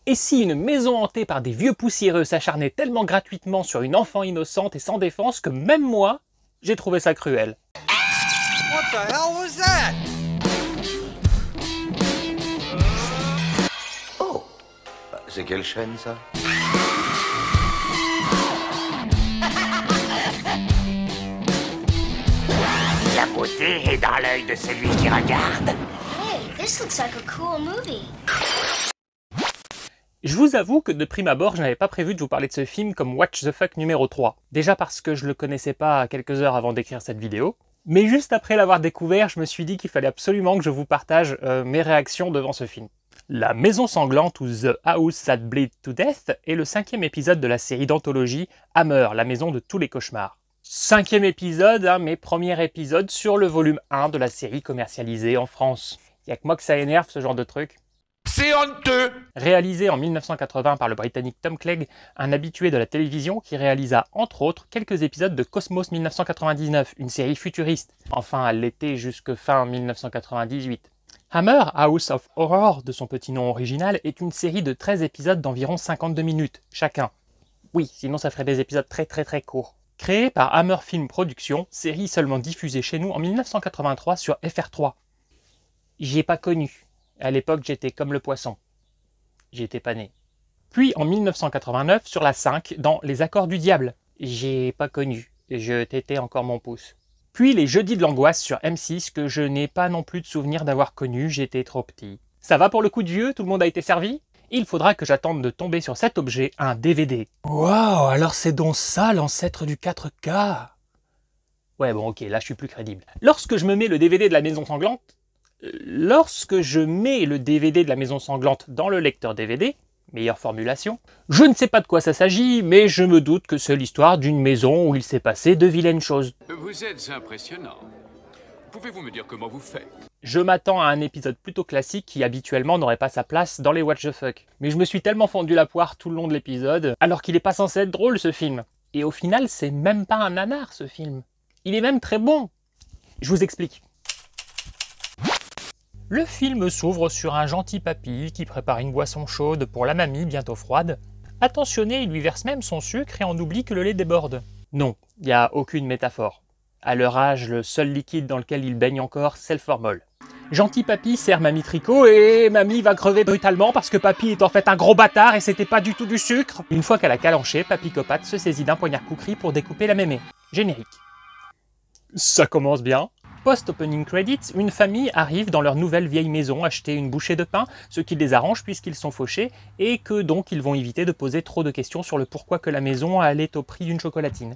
Et si une maison hantée par des vieux poussiéreux s'acharnait tellement gratuitement sur une enfant innocente et sans défense que même moi, j'ai trouvé ça cruel. What the hell was that? Oh, c'est quelle chaîne ça? La beauté est dans l'œil de celui qui regarde. Hey, this looks like a cool movie. Je vous avoue que de prime abord, je n'avais pas prévu de vous parler de ce film comme Watch the Fuck numéro 3. Déjà parce que je le connaissais pas quelques heures avant d'écrire cette vidéo. Mais juste après l'avoir découvert, je me suis dit qu'il fallait absolument que je vous partage mes réactions devant ce film. La Maison Sanglante ou The House That Bleed to Death est le 5e épisode de la série d'anthologie Hammer, la maison de tous les cauchemars. 5e épisode, hein, mais premier épisode sur le volume 1 de la série commercialisée en France. Y'a que moi que ça énerve ce genre de truc. C'est honteux! Réalisé en 1980 par le Britannique Tom Clegg, un habitué de la télévision qui réalisa entre autres quelques épisodes de Cosmos 1999, une série futuriste. Enfin, elle l'était jusque fin 1998. Hammer, House of Horror, de son petit nom original, est une série de 13 épisodes d'environ 52 minutes, chacun. Oui, sinon ça ferait des épisodes très courts. Créée par Hammer Film Productions, série seulement diffusée chez nous en 1983 sur FR3. J'y ai pas connu. À l'époque, j'étais comme le poisson. J'étais pas né. Puis en 1989 sur la 5 dans Les Accords du Diable. J'ai pas connu. Je tétais encore mon pouce. Puis les Jeudis de l'angoisse sur M6 que je n'ai pas non plus de souvenir d'avoir connu, j'étais trop petit. Ça va pour le coup de vieux? Tout le monde a été servi? Il faudra que j'attende de tomber sur cet objet, un DVD. Waouh, alors c'est donc ça l'ancêtre du 4K? Ouais bon ok, là je suis plus crédible. Lorsque je mets le DVD de la Maison Sanglante dans le lecteur DVD, meilleure formulation, je ne sais pas de quoi ça s'agit, mais je me doute que c'est l'histoire d'une maison où il s'est passé de vilaines choses. Vous êtes impressionnant. Pouvez-vous me dire comment vous faites? Je m'attends à un épisode plutôt classique qui habituellement n'aurait pas sa place dans les What the Fuck. Mais je me suis tellement fendu la poire tout le long de l'épisode, alors qu'il est pas censé être drôle ce film. Et au final, c'est même pas un nanar ce film. Il est même très bon. Je vous explique. Le film s'ouvre sur un gentil papy qui prépare une boisson chaude pour la mamie bientôt froide. Attentionné, il lui verse même son sucre et on oublie que le lait déborde. Non, il n'y a aucune métaphore. À leur âge, le seul liquide dans lequel il baigne encore, c'est le formol. Gentil papy sert mamie tricot et mamie va crever brutalement parce que papy est en fait un gros bâtard et c'était pas du tout du sucre. Une fois qu'elle a calanché, papy Copate se saisit d'un poignard coucri pour découper la mémé. Générique. Ça commence bien. Post-opening credits, une famille arrive dans leur nouvelle vieille maison acheter une bouchée de pain, ce qui les arrange puisqu'ils sont fauchés et que donc ils vont éviter de poser trop de questions sur le pourquoi que la maison allait au prix d'une chocolatine.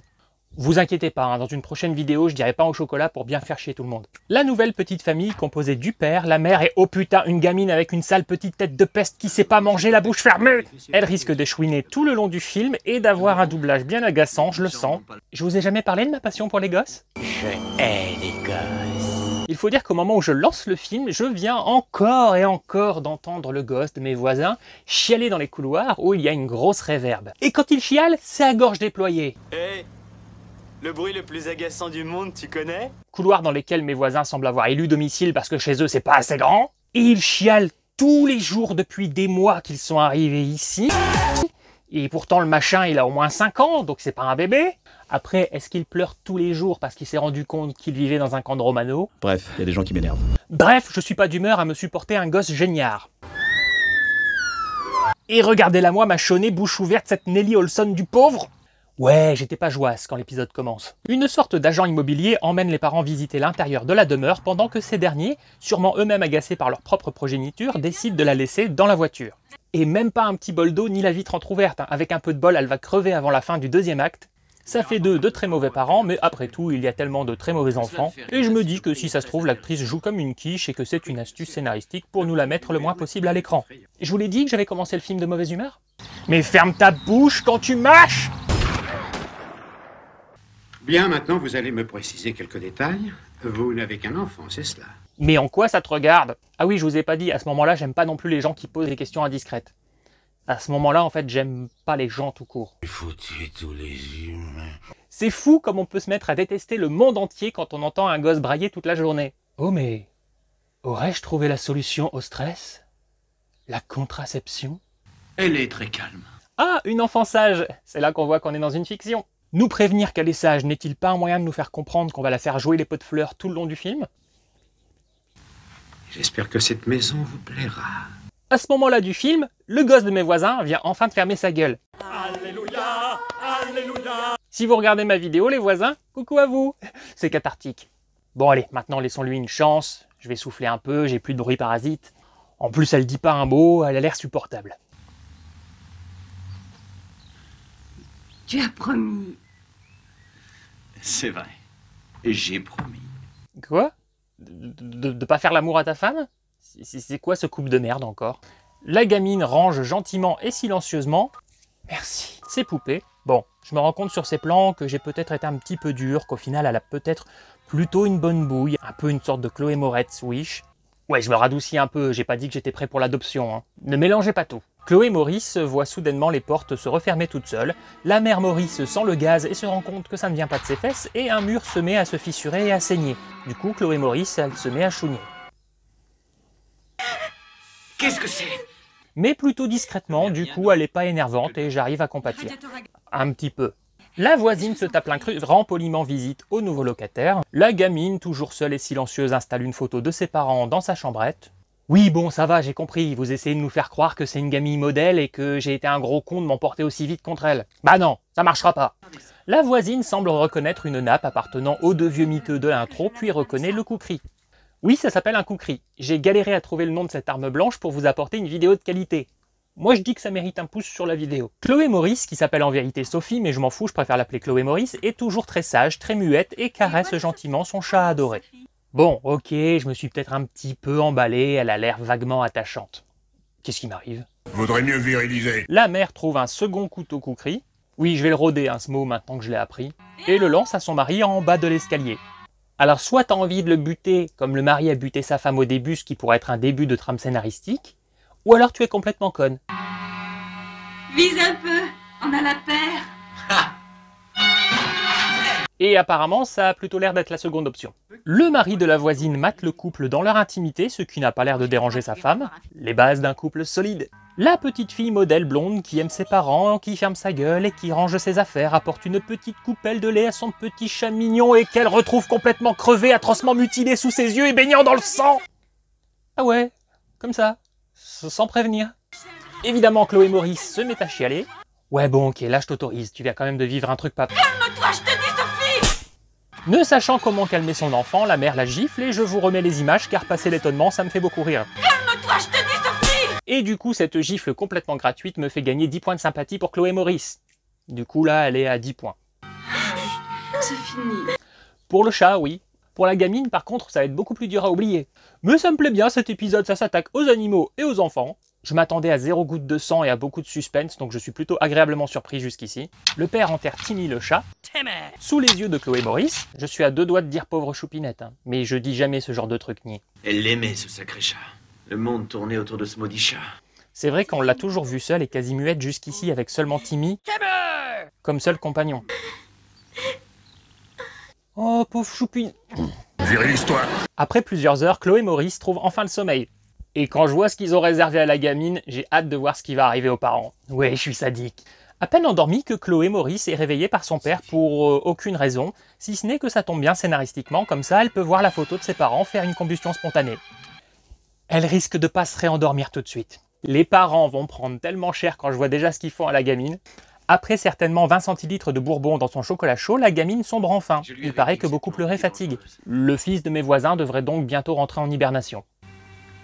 Vous inquiétez pas, hein, dans une prochaine vidéo, je dirai pas au chocolat pour bien faire chier tout le monde. La nouvelle petite famille composée du père, la mère et oh putain, une gamine avec une sale petite tête de peste qui sait pas manger la bouche fermée. Elle risque de chouiner tout le long du film et d'avoir un doublage bien agaçant, je le sens. Je vous ai jamais parlé de ma passion pour les gosses? Je hais les gosses. Il faut dire qu'au moment où je lance le film, je viens encore et encore d'entendre le gosse de mes voisins chialer dans les couloirs où il y a une grosse réverbe. Et quand il chiale, c'est à gorge déployée. Hey, le bruit le plus agaçant du monde, tu connais? Couloirs dans lesquels mes voisins semblent avoir élu domicile parce que chez eux c'est pas assez grand. Et ils chialent tous les jours depuis des mois qu'ils sont arrivés ici. Et pourtant le machin il a au moins 5 ans, donc c'est pas un bébé. Après, est-ce qu'il pleure tous les jours parce qu'il s'est rendu compte qu'il vivait dans un camp de Romano? Bref, il y a des gens qui m'énervent. Bref, je suis pas d'humeur à me supporter un gosse géniard. Et regardez-la moi mâchonner bouche ouverte cette Nelly Olson du pauvre. Ouais, j'étais pas joasse quand l'épisode commence. Une sorte d'agent immobilier emmène les parents visiter l'intérieur de la demeure pendant que ces derniers, sûrement eux-mêmes agacés par leur propre progéniture, décident de la laisser dans la voiture. Et même pas un petit bol d'eau ni la vitre entrouverte, hein. Avec un peu de bol, elle va crever avant la fin du deuxième acte. Ça fait d'eux de très mauvais parents, mais après tout, il y a tellement de très mauvais enfants. Et je me dis que si ça se trouve, l'actrice joue comme une quiche et que c'est une astuce scénaristique pour nous la mettre le moins possible à l'écran. Je vous l'ai dit que j'avais commencé le film de mauvaise humeur? Mais ferme ta bouche quand tu mâches! Bien, maintenant, vous allez me préciser quelques détails. Vous n'avez qu'un enfant, c'est cela? Mais en quoi ça te regarde? Ah oui, je vous ai pas dit, à ce moment-là, j'aime pas non plus les gens qui posent des questions indiscrètes. À ce moment-là, en fait, j'aime pas les gens tout court. Il faut tuer tous les humains. C'est fou comme on peut se mettre à détester le monde entier quand on entend un gosse brailler toute la journée. Oh mais, aurais-je trouvé la solution au stress? La contraception? Elle est très calme. Ah, une enfant sage! C'est là qu'on voit qu'on est dans une fiction. Nous prévenir qu'elle est sage n'est-il pas un moyen de nous faire comprendre qu'on va la faire jouer les pots de fleurs tout le long du film? J'espère que cette maison vous plaira. À ce moment-là du film, le gosse de mes voisins vient enfin de fermer sa gueule. Alléluia! Alléluia! Si vous regardez ma vidéo, les voisins, coucou à vous! C'est cathartique. Bon allez, maintenant laissons-lui une chance. Je vais souffler un peu, j'ai plus de bruit parasite. En plus, elle dit pas un mot, elle a l'air supportable. Tu as promis. C'est vrai. J'ai promis. Quoi? De pas faire l'amour à ta femme? C'est quoi ce couple de merde encore? La gamine range gentiment et silencieusement. Merci. Ses poupées. Bon, je me rends compte sur ces plans que j'ai peut-être été un petit peu dur, qu'au final elle a peut-être plutôt une bonne bouille, un peu une sorte de Chloé Moretz Wish. Ouais, je me radoucis un peu, j'ai pas dit que j'étais prêt pour l'adoption, hein. Ne mélangez pas tout. Chloé Maurice voit soudainement les portes se refermer toutes seules, la mère Maurice sent le gaz et se rend compte que ça ne vient pas de ses fesses, et un mur se met à se fissurer et à saigner. Du coup, Chloé Maurice, elle se met à chougner. Qu'est-ce que c'est? Mais plutôt discrètement, du coup elle est pas énervante et j'arrive à compatir. Un petit peu. La voisine se tape l'incrus, rend poliment visite au nouveau locataire. La gamine, toujours seule et silencieuse, installe une photo de ses parents dans sa chambrette. Oui, bon, ça va, j'ai compris, vous essayez de nous faire croire que c'est une gamine modèle et que j'ai été un gros con de m'emporter aussi vite contre elle. Bah non, ça marchera pas. La voisine semble reconnaître une nappe appartenant aux deux vieux miteux de l'intro, puis reconnaît le kukri. Oui, ça s'appelle un kukri. J'ai galéré à trouver le nom de cette arme blanche pour vous apporter une vidéo de qualité. Moi je dis que ça mérite un pouce sur la vidéo. Chloé Maurice, qui s'appelle en vérité Sophie, mais je m'en fous, je préfère l'appeler Chloé Maurice, est toujours très sage, très muette et caresse gentiment son chat adoré. Bon, ok, je me suis peut-être un petit peu emballé, elle a l'air vaguement attachante. Qu'est-ce qui m'arrive? Vaudrait mieux viriliser. La mère trouve un second couteau kukri. Oui, je vais le rôder, hein, ce mot, maintenant que je l'ai appris. Et le lance à son mari en bas de l'escalier. Alors soit t'as envie de le buter, comme le mari a buté sa femme au début, ce qui pourrait être un début de trame scénaristique, ou alors tu es complètement conne. Vise un peu, on a la paire. Et apparemment, ça a plutôt l'air d'être la seconde option. Le mari de la voisine mate le couple dans leur intimité, ce qui n'a pas l'air de déranger sa femme. Les bases d'un couple solide. La petite fille modèle blonde qui aime ses parents, qui ferme sa gueule et qui range ses affaires, apporte une petite coupelle de lait à son petit chat mignon et qu'elle retrouve complètement crevé, atrocement mutilé sous ses yeux et baignant dans le sang. Ah ouais, comme ça, sans prévenir. Évidemment, Chloé Maurice se met à chialer. Ouais bon, ok, là je t'autorise, tu viens quand même de vivre un truc pas... Calme-toi, je te dis, Sophie! Ne sachant comment calmer son enfant, la mère la gifle et je vous remets les images car passer l'étonnement, ça me fait beaucoup rire. Calme-toi, je te dis, Sophie! Et du coup, cette gifle complètement gratuite me fait gagner 10 points de sympathie pour Chloé Maurice. Du coup, là, elle est à 10 points. C'est fini. Pour le chat, oui. Pour la gamine, par contre, ça va être beaucoup plus dur à oublier. Mais ça me plaît bien, cet épisode, ça s'attaque aux animaux et aux enfants. Je m'attendais à 0 goutte de sang et à beaucoup de suspense, donc je suis plutôt agréablement surpris jusqu'ici. Le père enterre Timmy le chat, sous les yeux de Chloé Maurice. Je suis à 2 doigts de dire pauvre choupinette, hein. Mais je dis jamais ce genre de truc ni. Elle l'aimait, ce sacré chat. Le monde tournait autour de ce maudit chat. C'est vrai qu'on l'a toujours vue seule et quasi muette jusqu'ici avec seulement Timmy comme seul compagnon. Oh, pauvre choupine. Virilise-toi. Après plusieurs heures, Chloé Maurice trouve enfin le sommeil. Et quand je vois ce qu'ils ont réservé à la gamine, j'ai hâte de voir ce qui va arriver aux parents. Ouais, je suis sadique. À peine endormie que Chloé Maurice est réveillée par son père pour aucune raison, si ce n'est que ça tombe bien scénaristiquement, comme ça elle peut voir la photo de ses parents faire une combustion spontanée. Elle risque de pas se réendormir tout de suite. Les parents vont prendre tellement cher quand je vois déjà ce qu'ils font à la gamine. Après certainement 20 centilitres de bourbon dans son chocolat chaud, la gamine sombre enfin. Il paraît que beaucoup pleurer fatigue. Le fils de mes voisins devrait donc bientôt rentrer en hibernation.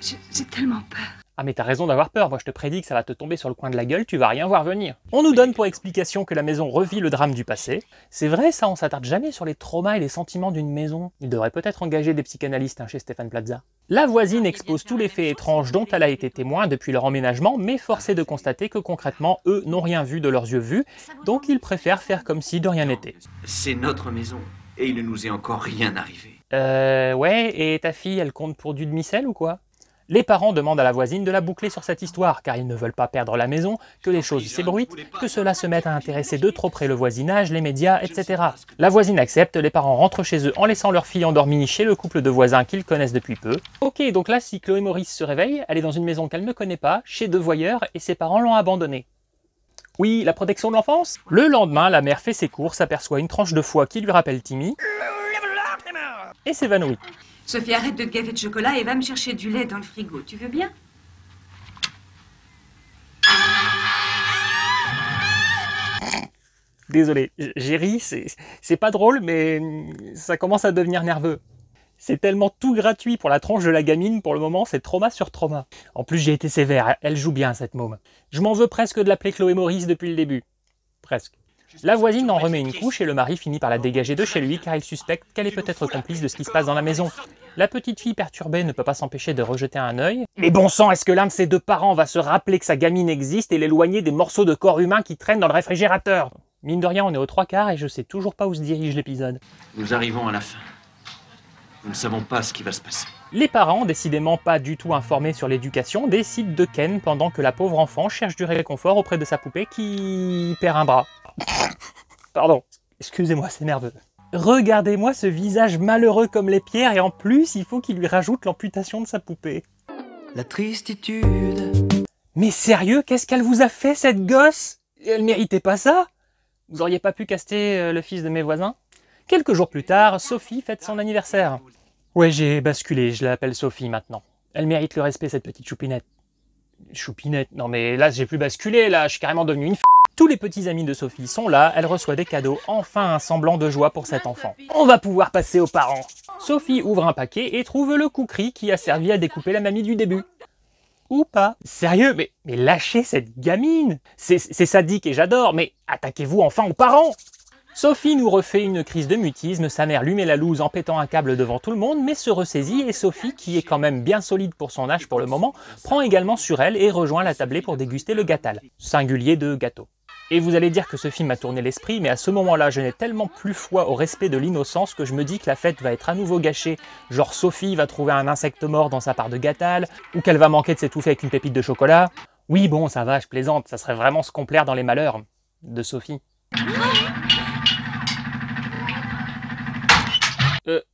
J'ai tellement peur. Ah mais t'as raison d'avoir peur, moi je te prédis que ça va te tomber sur le coin de la gueule, tu vas rien voir venir. On nous donne pour explication que la maison revit le drame du passé. C'est vrai ça, on s'attarde jamais sur les traumas et les sentiments d'une maison. Il devrait peut-être engager des psychanalystes chez Stéphane Plaza. La voisine expose tous les faits étranges dont elle a été témoin depuis leur emménagement, mais force est de constater que concrètement, eux n'ont rien vu de leurs yeux vus, donc ils préfèrent faire comme si de rien n'était. C'est notre maison, et il ne nous est encore rien arrivé. Ouais, et ta fille, elle compte pour du demi-sel ou quoi? Les parents demandent à la voisine de la boucler sur cette histoire, car ils ne veulent pas perdre la maison, que les choses s'ébruitent, que cela se mette à intéresser de trop près le voisinage, les médias, etc. La voisine accepte, les parents rentrent chez eux en laissant leur fille endormie chez le couple de voisins qu'ils connaissent depuis peu. Ok, donc là, si Chloé Maurice se réveille, elle est dans une maison qu'elle ne connaît pas, chez deux voyeurs, et ses parents l'ont abandonnée. Oui, la protection de l'enfance. Le lendemain, la mère fait ses courses, aperçoit une tranche de foie qui lui rappelle Timmy, et s'évanouit. Sophie, arrête de te gaver de chocolat et va me chercher du lait dans le frigo. Tu veux bien? Désolé, j'ai ri, c'est pas drôle, mais ça commence à devenir nerveux. C'est tellement tout gratuit pour la tronche de la gamine, pour le moment, c'est trauma sur trauma. En plus, j'ai été sévère, elle joue bien cette môme. Je m'en veux presque de l'appeler Chloé Maurice depuis le début. Presque. La voisine en remet une couche et le mari finit par la dégager de chez lui car il suspecte qu'elle est peut-être complice de ce qui se passe dans la maison. La petite fille perturbée ne peut pas s'empêcher de rejeter un œil. Mais bon sang, est-ce que l'un de ces deux parents va se rappeler que sa gamine existe et l'éloigner des morceaux de corps humain qui traînent dans le réfrigérateur? Mine de rien, on est aux 3/4 et je sais toujours pas où se dirige l'épisode. Nous arrivons à la fin. Nous ne savons pas ce qui va se passer. Les parents, décidément pas du tout informés sur l'éducation, décident de ken pendant que la pauvre enfant cherche du réconfort auprès de sa poupée qui perd un bras. Pardon, excusez-moi, c'est nerveux. Regardez-moi ce visage malheureux comme les pierres et en plus, il faut qu'il lui rajoute l'amputation de sa poupée. La tristitude. Mais sérieux, qu'est-ce qu'elle vous a fait cette gosse? Elle méritait pas ça? Vous auriez pas pu caster le fils de mes voisins? Quelques jours plus tard, Sophie fête son anniversaire. Ouais, j'ai basculé, je l'appelle Sophie maintenant. Elle mérite le respect, cette petite choupinette. Choupinette? Non mais là, j'ai plus basculé, là, je suis carrément devenu une f***. Tous les petits amis de Sophie sont là, elle reçoit des cadeaux, enfin un semblant de joie pour cet enfant. On va pouvoir passer aux parents. Sophie ouvre un paquet et trouve le kukri qui a servi à découper la mamie du début. Ou pas. Sérieux, mais lâchez cette gamine. C'est sadique et j'adore, mais attaquez-vous enfin aux parents. Sophie nous refait une crise de mutisme, sa mère lui met la loose en pétant un câble devant tout le monde, mais se ressaisit et Sophie, qui est quand même bien solide pour son âge pour le moment, prend également sur elle et rejoint la tablée pour déguster le gâtal, singulier de gâteau. Et vous allez dire que ce film a tourné l'esprit, mais à ce moment-là, je n'ai tellement plus foi au respect de l'innocence que je me dis que la fête va être à nouveau gâchée. Genre Sophie va trouver un insecte mort dans sa part de gâtal, ou qu'elle va manquer de s'étouffer avec une pépite de chocolat. Oui bon, ça va, je plaisante, ça serait vraiment se complaire dans les malheurs de Sophie.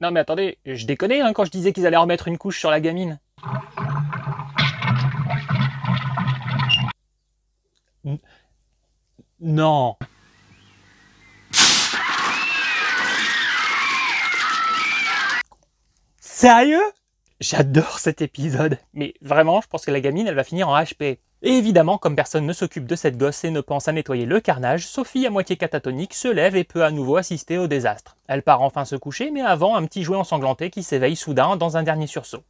Non mais attendez, je déconnais hein, quand je disais qu'ils allaient remettre une couche sur la gamine. Non. Sérieux? J'adore cet épisode. Mais vraiment, je pense que la gamine, elle va finir en HP. Et évidemment, comme personne ne s'occupe de cette gosse et ne pense à nettoyer le carnage, Sophie, à moitié catatonique, se lève et peut à nouveau assister au désastre. Elle part enfin se coucher, mais avant, un petit jouet ensanglanté qui s'éveille soudain dans un dernier sursaut.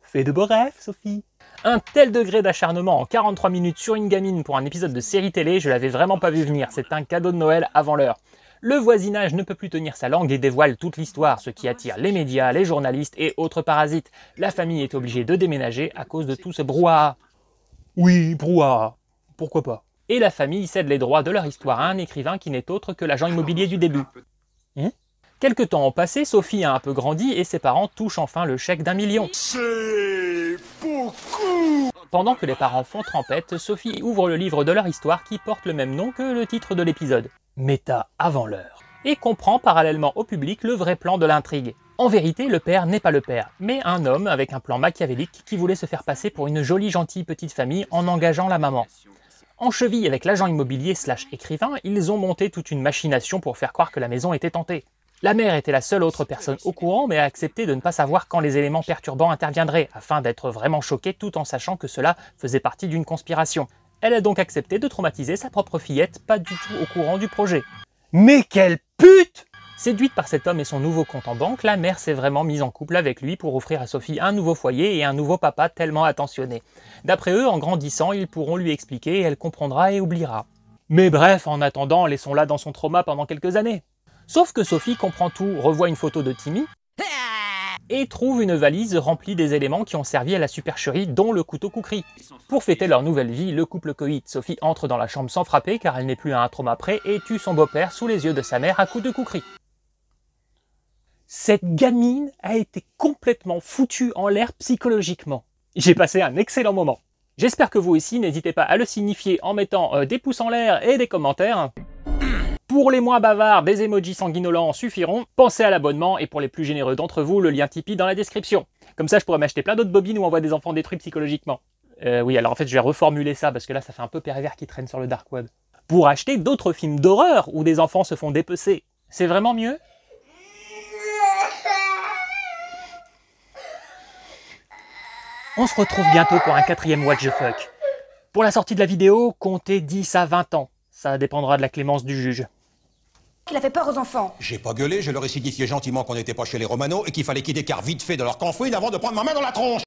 Fais de beaux rêves, Sophie. Un tel degré d'acharnement en 43 minutes sur une gamine pour un épisode de série télé, je l'avais vraiment pas vu venir, c'est un cadeau de Noël avant l'heure. Le voisinage ne peut plus tenir sa langue et dévoile toute l'histoire, ce qui attire les médias, les journalistes et autres parasites. La famille est obligée de déménager à cause de tout ce brouhaha. Oui, brouhaha, pourquoi pas. Et la famille cède les droits de leur histoire à un écrivain qui n'est autre que l'agent immobilier du début. Quelque temps ont passé, Sophie a un peu grandi et ses parents touchent enfin le chèque d'1 million. C'est beaucoup! Pendant que les parents font trempette, Sophie ouvre le livre de leur histoire qui porte le même nom que le titre de l'épisode. Méta avant l'heure. Et comprend parallèlement au public le vrai plan de l'intrigue. En vérité, le père n'est pas le père, mais un homme avec un plan machiavélique qui voulait se faire passer pour une jolie gentille petite famille en engageant la maman. En cheville avec l'agent immobilier / écrivain, ils ont monté toute une machination pour faire croire que la maison était tentée. La mère était la seule autre personne au courant, mais a accepté de ne pas savoir quand les éléments perturbants interviendraient, afin d'être vraiment choquée tout en sachant que cela faisait partie d'une conspiration. Elle a donc accepté de traumatiser sa propre fillette, pas du tout au courant du projet. Mais quelle pute! Séduite par cet homme et son nouveau compte en banque, la mère s'est vraiment mise en couple avec lui pour offrir à Sophie un nouveau foyer et un nouveau papa tellement attentionné. D'après eux, en grandissant, ils pourront lui expliquer et elle comprendra et oubliera. Mais bref, en attendant, laissons-la dans son trauma pendant quelques années. Sauf que Sophie comprend tout, revoit une photo de Timmy et trouve une valise remplie des éléments qui ont servi à la supercherie, dont le couteau kukri. Pour fêter leur nouvelle vie, le couple coïte. Sophie entre dans la chambre sans frapper car elle n'est plus à un trauma près et tue son beau-père sous les yeux de sa mère à coups de kukri. Cette gamine a été complètement foutue en l'air psychologiquement. J'ai passé un excellent moment. J'espère que vous aussi, n'hésitez pas à le signifier en mettant des pouces en l'air et des commentaires. Pour les moins bavards, des emojis sanguinolents suffiront. Pensez à l'abonnement et pour les plus généreux d'entre vous, le lien Tipeee dans la description. Comme ça, je pourrais m'acheter plein d'autres bobines où on voit des enfants détruits psychologiquement. Oui, alors en fait, je vais reformuler ça parce que là, ça fait un peu pervers qui traîne sur le dark web. Pour acheter d'autres films d'horreur où des enfants se font dépecer. C'est vraiment mieux? On se retrouve bientôt pour un 4e What the Fuck. Pour la sortie de la vidéo, comptez 10 à 20 ans. Ça dépendra de la clémence du juge. Il a fait peur aux enfants. J'ai pas gueulé, je leur ai signifié gentiment qu'on n'était pas chez les Romano et qu'il fallait qu'ils décarrent vite fait de leur canfouine avant de prendre ma main dans la tronche.